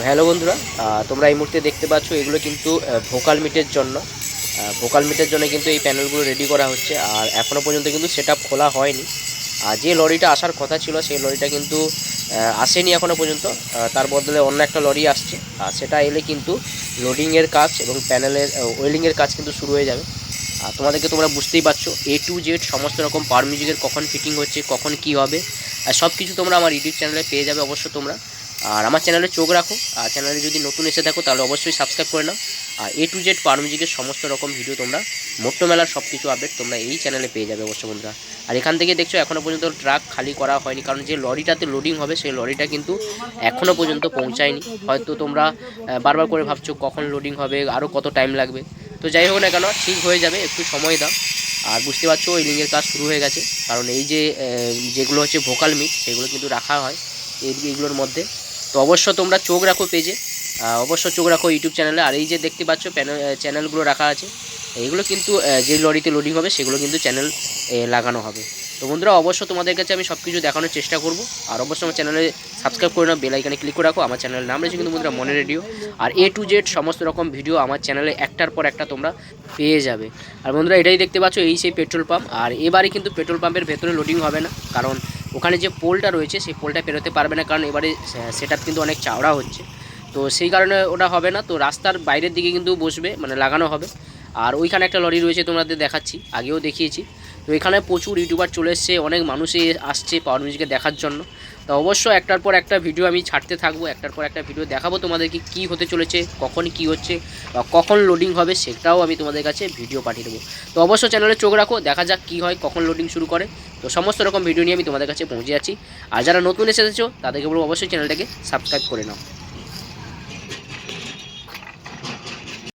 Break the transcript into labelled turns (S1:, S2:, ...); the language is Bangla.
S1: হ্যালো বন্ধুরা, তোমরা এই মুহূর্তে দেখতে পাচ্ছ এগুলো কিন্তু ভোকাল মিটের জন্য কিন্তু এই প্যানেলগুলো রেডি করা হচ্ছে। আর এখনও পর্যন্ত কিন্তু সেটআপ খোলা হয়নি। আর যে লরিটা আসার কথা ছিল সেই লরিটা কিন্তু আসেনি এখনও পর্যন্ত। তার বদলে অন্য একটা লরি আসছে, আর সেটা এলে কিন্তু লোডিংয়ের কাজ এবং প্যানেলের ওয়েল্ডিংয়ের কাজ কিন্তু শুরু হয়ে যাবে। আর তোমরা বুঝতেই পারছো A to Z সমস্ত রকম পাওয়ার মিউজিকের কখন ফিটিং হচ্ছে, কখন কি হবে, আর সব কিছু তোমরা আমার ইউটিউব চ্যানেলে পেয়ে যাবে অবশ্য তোমরা। আর আমার চ্যানেলে চোখ রাখো, আর চ্যানেলে যদি নতুন এসে থাকো তাহলে অবশ্যই সাবস্ক্রাইব করে নাও। আর A to Z পাওয়ার মিউজিকের সমস্ত রকম ভিডিও তোমরা মোট্ট মেলার সব কিছু আপডেট তোমরা এই চ্যানেলে পেয়ে যাবে অবশ্য বন্ধুরা। আর এখান থেকে দেখছো এখনও পর্যন্ত ট্রাক খালি করা হয়নি, কারণ যে লরিটাতে লোডিং হবে সেই লরিটা কিন্তু এখনও পর্যন্ত পৌঁছায়নি। হয়তো তোমরা বারবার করে ভাবছো কখন লোডিং হবে, আরও কত টাইম লাগবে। তো যাই হোক না কেন, ঠিক হয়ে যাবে, একটু সময় দাও। আর বুঝতে পারছো ওয়েল্ডিংয়ের কাজ শুরু হয়ে গেছে, কারণ এই যে যেগুলো হচ্ছে ভোকাল মিট সেগুলো কিন্তু রাখা হয় এইগুলোর মধ্যে। তো অবশ্য তোমরা চোখ রাখো পেজে, অবশ্য চোখ রাখো ইউটিউব চ্যানেলে। আর এই যে দেখতে পাচ্ছ চ্যানেলগুলো রাখা আছে, এইগুলো কিন্তু যে লরিতে লোডিং হবে সেগুলো কিন্তু চ্যানেল লাগানো হবে। তো বন্ধুরা অবশ্য তোমাদের কাছে আমি সব কিছু দেখানোর চেষ্টা করব। আর অবশ্যই আমার চ্যানেলে সাবস্ক্রাইব করে নাও, বেল আইকনে ক্লিক করে রাখো। আমার চ্যানেলের নাম রয়েছে কিন্তু বন্ধুরা মনে রেডিও। আর A to Z সমস্ত রকম ভিডিও আমার চ্যানেলে একটার পর একটা তোমরা পেয়ে যাবে। আর বন্ধুরা এটাই দেখতে পাচ্ছ, এই সেই পেট্রোল পাম্প। আর এবারে কিন্তু পেট্রোল পাম্পের ভেতরে লোডিং হবে না, কারণ ওখানে যে পোলটা রয়েছে সেই পোলটা পেরোতে পারবে না, কারণ এবারে সেটআপ কিন্তু অনেক চাওড়া হচ্ছে। তো সেই কারণে ওটা হবে না। তো রাস্তার বাইরের দিকে কিন্তু বসবে, মানে লাগানো হবে। আর ওইখানে একটা লরি রয়েছে, তোমাদের দেখাচ্ছি, আগেও দেখিয়েছি। তো এখানে প্রচুর ইউটিউবার চলে এসছে, অনেক মানুষই আসছে পাওয়ার মিউজিকে দেখার জন্য। তো অবশ্য একটার পর একটা ভিডিও আমি ছাড়তে থাকবো, একটার পর একটা ভিডিও দেখাবো তোমাদেরকে কী হতে চলেছে, কখন কি হচ্ছে বা কখন লোডিং হবে সেটাও আমি তোমাদের কাছে ভিডিও পাঠিয়ে দেবো। তো অবশ্য চ্যানেলে চোখ রাখো, দেখা যাক কী হয়, কখন লোডিং শুরু করে। তো সমস্ত রকম ভিডিও নিয়ে আমি তোমাদের কাছে পৌঁছে যাচ্ছি। আর যারা নতুন এসেছো তাদেরকে বলবো অবশ্যই চ্যানেলটাকে সাবস্ক্রাইব করে নাও।